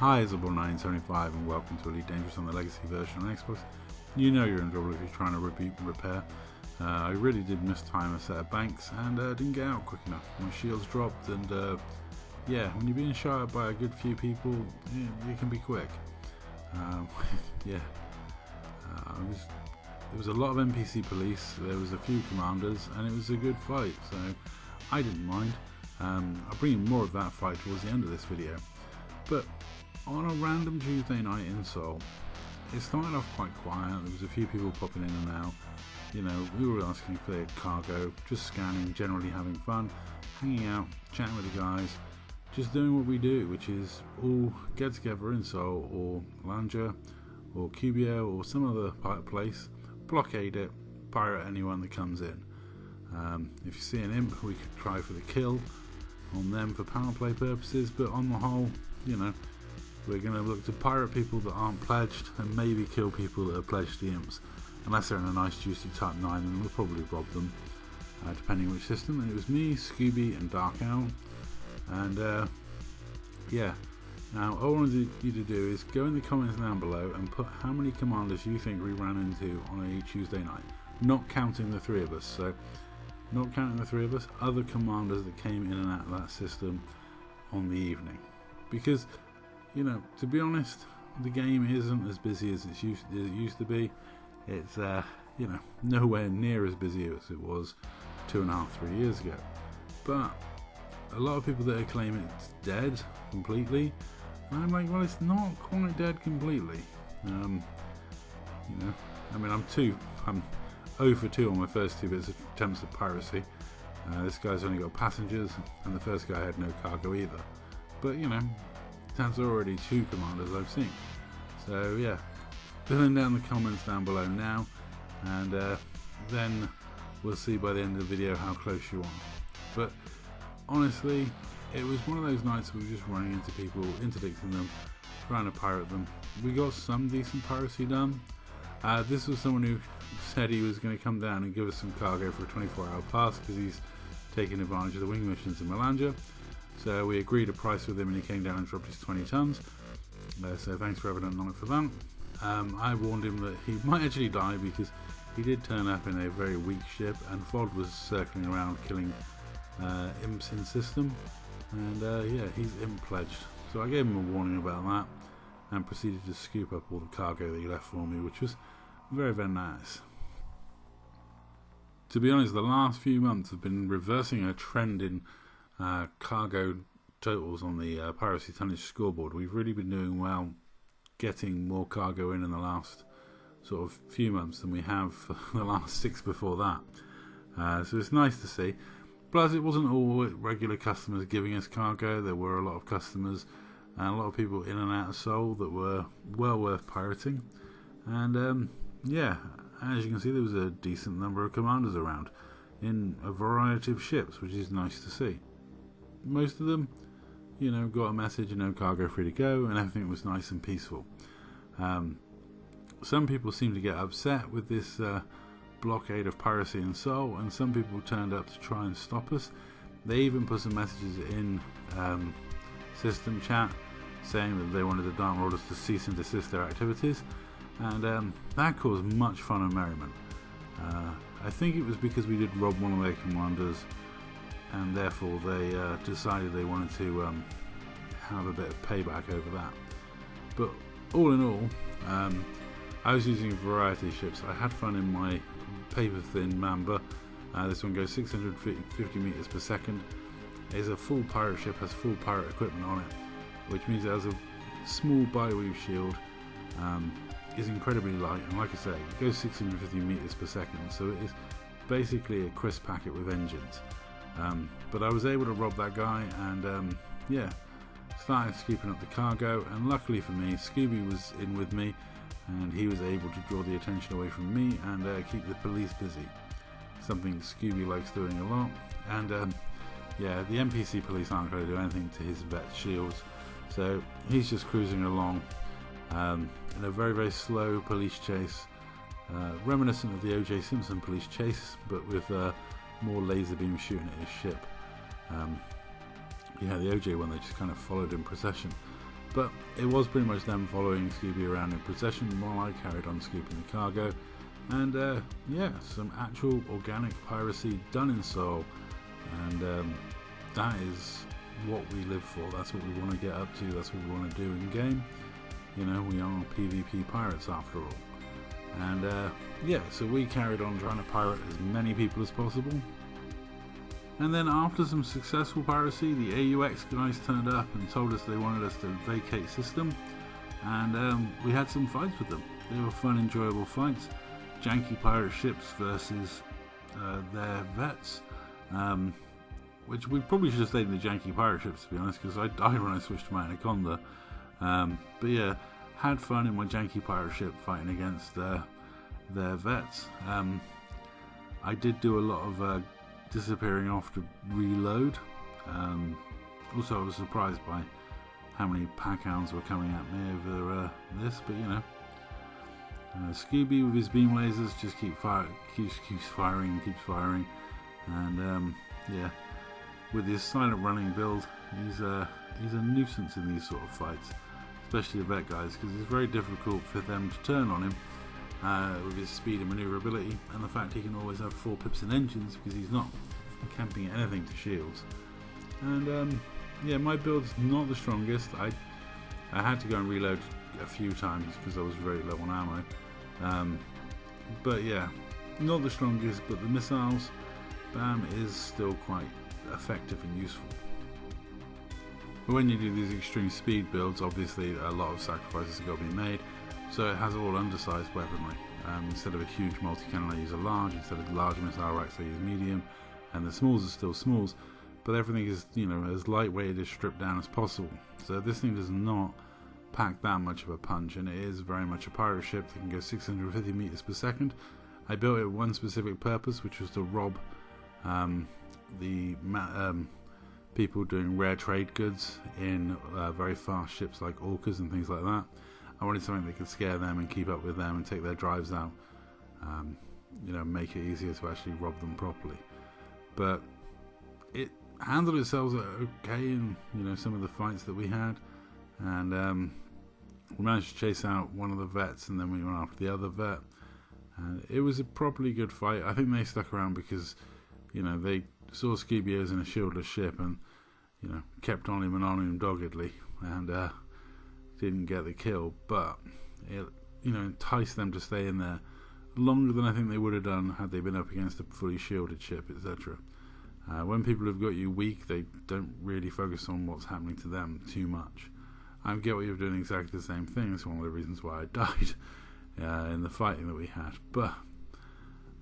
Hi, it's Zable1975 and welcome to Elite Dangerous on the Legacy version on Xbox. You know you're in trouble if you're trying to reboot and repair. I really did mistime a set of banks and didn't get out quick enough. My shields dropped and yeah, when you're being shot at by a good few people, it can be quick. Yeah, there was a lot of NPC police, there was a few commanders, and it was a good fight, so I didn't mind. I'll bring you more of that fight towards the end of this video. But on a random Tuesday night in Seoul, it started off quite quiet. There was a few people popping in and out. You know, we were asking if they had cargo, just scanning, generally having fun, hanging out, chatting with the guys, just doing what we do, which is all get together in Seoul or Lanja or Cubio or some other place, blockade it, pirate anyone that comes in. If you see an imp, we could try for the kill on them for power play purposes, but on the whole, you know, we're going to look to pirate people that aren't pledged and maybe kill people that are pledged to imps. Unless they're in a nice juicy type 9, then we'll probably rob them, depending on which system. And it was me, Scooby and Dark Owl. And yeah, now all I wanted you to do is go in the comments down below and put how many commanders you think we ran into on a Tuesday night. Not counting the three of us, so not counting the three of us, other commanders that came in and out of that system on the evening. Because, you know, to be honest, the game isn't as busy as it used to be. It's you know, nowhere near as busy as it was 2.5, 3 years ago. But a lot of people that are claiming it's dead completely, and I'm like, well, it's not quite dead completely. You know, I mean, I'm 0 for 2 on my first 2 bits of attempts at piracy. This guy's only got passengers, and the first guy had no cargo either. But you know, that's already 2 commanders I've seen. So yeah, filling down the comments down below now, and then we'll see by the end of the video how close you are. But honestly, it was one of those nights we were just running into people, interdicting them, trying to pirate them. We got some decent piracy done. This was someone who said he was going to come down and give us some cargo for a 24-hour pass because he's taking advantage of the wing missions in Malanja. So we agreed a price with him and he came down and dropped his 20 tons. So thanks for Evident Knowledge for that. I warned him that he might actually die because he did turn up in a very weak ship and FOD was circling around killing imps in system, and yeah, he's imp pledged. So I gave him a warning about that and proceeded to scoop up all the cargo that he left for me, which was very, very nice. To be honest, the last few months have been reversing a trend in cargo totals on the Piracy Tonnage scoreboard. We've really been doing well getting more cargo in the last sort of few months than we have for the last 6 before that. So it's nice to see. Plus, it wasn't all regular customers giving us cargo. There were a lot of customers and a lot of people in and out of Seoul that were well worth pirating. And yeah, as you can see, there was a decent number of commanders around in a variety of ships, which is nice to see. Most of them, you know, got a message, no cargo free to go, and everything was nice and peaceful. Some people seem to get upset with this blockade of piracy in Seoul, and some people turned up to try and stop us. They even put some messages in system chat saying that they wanted the Dark Marauders to cease and desist their activities, and that caused much fun and merriment. I think it was because we did rob one of their commanders, and therefore they decided they wanted to have a bit of payback over that. But all in all, I was using a variety of ships. I had fun in my paper thin Mamba. This one goes 650 meters per second. It's a full pirate ship, has full pirate equipment on it, which means it has a small bi-weave shield, is incredibly light, and like I say, it goes 650 meters per second, so it is basically a crisp packet with engines. But I was able to rob that guy, and yeah, started scooping up the cargo, and luckily for me, Scooby was in with me, and he was able to draw the attention away from me and keep the police busy. Something Scooby likes doing a lot. And yeah, the NPC police aren't going to do anything to his vet shields, so he's just cruising along in a very, very slow police chase, reminiscent of the O.J. Simpson police chase, but with more laser beam shooting at his ship. Yeah, the OJ one, they just kind of followed in procession. But it was pretty much them following Scooby around in procession while I carried on scooping the cargo. And yeah, some actual organic piracy done in Seoul. And that is what we live for. That's what we want to get up to. That's what we want to do in game. You know, we are PvP pirates after all. And yeah, so we carried on trying to pirate as many people as possible. And then after some successful piracy, the AUX guys turned up and told us they wanted us to vacate system. And we had some fights with them. They were fun, enjoyable fights. Janky pirate ships versus their vets. Which we probably should have stayed in the janky pirate ships, to be honest, because I died when I switched to my Anaconda. But yeah, had fun in my janky pirate ship fighting against their vets. I did do a lot of disappearing off to reload. Also, I was surprised by how many pack hounds were coming at me over this, but you know. Scooby with his beam lasers just keeps firing, and yeah, with his silent running build, he's a nuisance in these sort of fights, especially the vet guys, because it's very difficult for them to turn on him with his speed and manoeuvrability, and the fact he can always have 4 pips and engines because he's not camping at anything to shields. And yeah, my build's not the strongest. I had to go and reload a few times because I was very low on ammo. But yeah, not the strongest, but the missiles, BAM, is still quite effective and useful. But when you do these extreme speed builds, obviously a lot of sacrifices have got to be made, so it has all undersized weaponry. Instead of a huge multi-cannon, I use a large. Instead of large missile racks, I use medium, and the smalls are still smalls, but everything is, you know, as lightweight as stripped down as possible. So this thing does not pack that much of a punch, and it is very much a pirate ship that can go 650 meters per second. I built it with one specific purpose, which was to rob the people doing rare trade goods in very fast ships like orcas and things like that. I wanted something that could scare them and keep up with them and take their drives out. You know, make it easier to actually rob them properly. But it handled itself okay in, you know, some of the fights that we had, and we managed to chase out one of the vets, and then we went after the other vet. And it was a properly good fight. I think they stuck around because, you know, they saw Scooby as in a shieldless ship and, you know, kept on him and on him doggedly, and didn't get the kill, but it, you know, enticed them to stay in there longer than I think they would have done had they been up against a fully shielded ship, etc. When people have got you weak, they don't really focus on what's happening to them too much. I get what you're doing exactly the same thing. It's one of the reasons why I died in the fighting that we had. But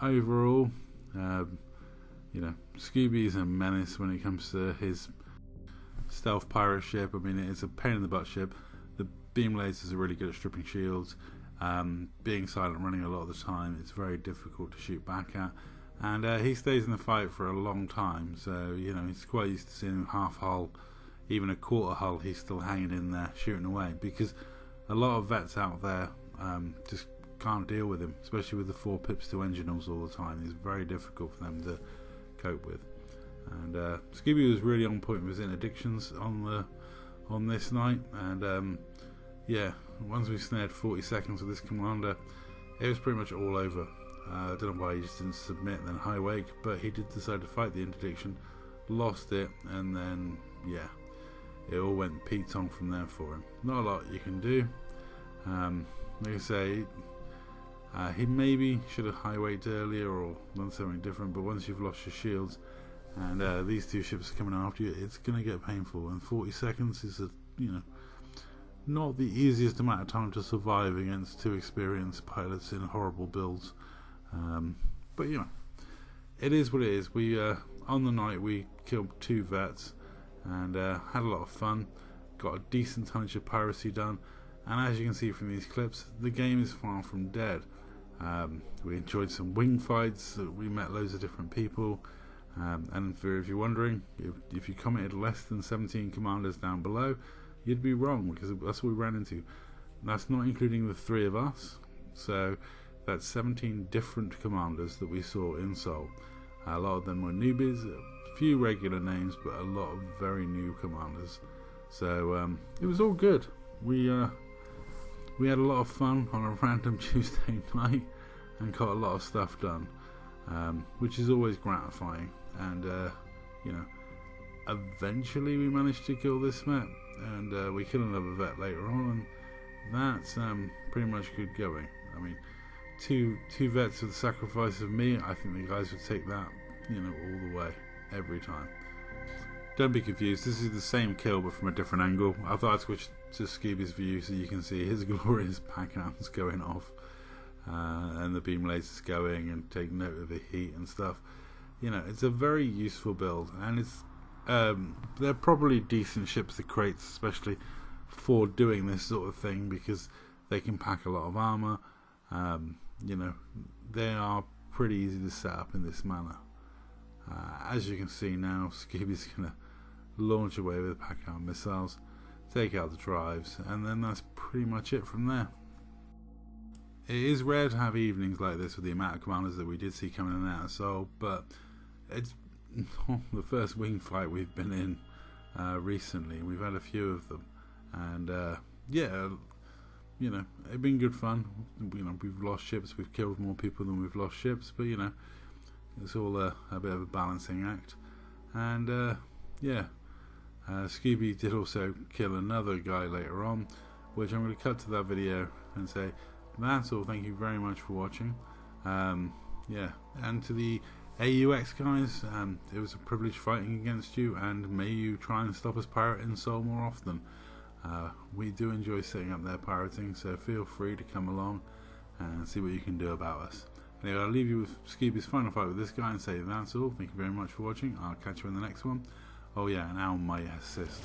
overall, you know, Scooby is a menace when it comes to his stealth pirate ship. I mean, it's a pain in the butt ship. The beam lasers are really good at stripping shields. Being silent running a lot of the time, it's very difficult to shoot back at. And he stays in the fight for a long time, so, you know, he's quite used to seeing him half hull, even a quarter hull, he's still hanging in there shooting away, because a lot of vets out there just can't deal with him, especially with the 4 pips to enginals all the time. It's very difficult for them to cope with. And Scooby was really on point with his interdictions on this night, and yeah, once we snared 40 seconds with this commander, it was pretty much all over. I don't know why he just didn't submit and then high wake, but he did decide to fight the interdiction, lost it, and then yeah, it all went Pete-tong from there for him. Not a lot you can do. Like I say, he maybe should have high waked earlier or done something different, but once you've lost your shields and these 2 ships are coming after you, it's going to get painful, and 40 seconds is you know, not the easiest amount of time to survive against 2 experienced pilots in horrible builds. But you know, it is what it is. We on the night we killed 2 vets and had a lot of fun, got a decent tonnage of piracy done, and as you can see from these clips, the game is far from dead. We enjoyed some wing fights, we met loads of different people, and if you're wondering, if you commented less than 17 commanders down below, you'd be wrong, because that's what we ran into. That's not including the 3 of us, so that's 17 different commanders that we saw in Seoul. A lot of them were newbies, a few regular names, but a lot of very new commanders. So it was all good. We had a lot of fun on a random Tuesday night and got a lot of stuff done, which is always gratifying. And you know, eventually we managed to kill this vet, and we killed another vet later on, and that's pretty much good going. I mean, two vets with the sacrifice of me. I think the guys would take that, you know, all the way, every time. Don't be confused, this is the same kill but from a different angle. I thought I'd switch to Scooby's view so you can see his glorious pack hounds going off, and the beam lasers going, and take note of the heat and stuff. You know, it's a very useful build, and it's they're probably decent ships to create, especially for doing this sort of thing, because they can pack a lot of armor. You know, they are pretty easy to set up in this manner. As you can see now, Scooby's gonna launch away with the pack-hound missiles, take out the drives, and then that's pretty much it from there. It is rare to have evenings like this with the amount of commanders that we did see coming in and out of Seoul, but it's not the first wing fight we've been in recently. We've had a few of them, and yeah, you know, it's been good fun. You know, we've lost ships, we've killed more people than we've lost ships, but you know, it's all a bit of a balancing act. And yeah, Scooby did also kill another guy later on, which I'm going to cut to that video and say that's all. Thank you very much for watching. Yeah, and to the AUX guys, it was a privilege fighting against you, and may you try and stop us pirating Seoul more often. We do enjoy setting up their pirating, so feel free to come along and see what you can do about us. Anyway, I'll leave you with Scooby's final fight with this guy and say that's all. Thank you very much for watching. I'll catch you in the next one. Oh yeah, and Al might assist.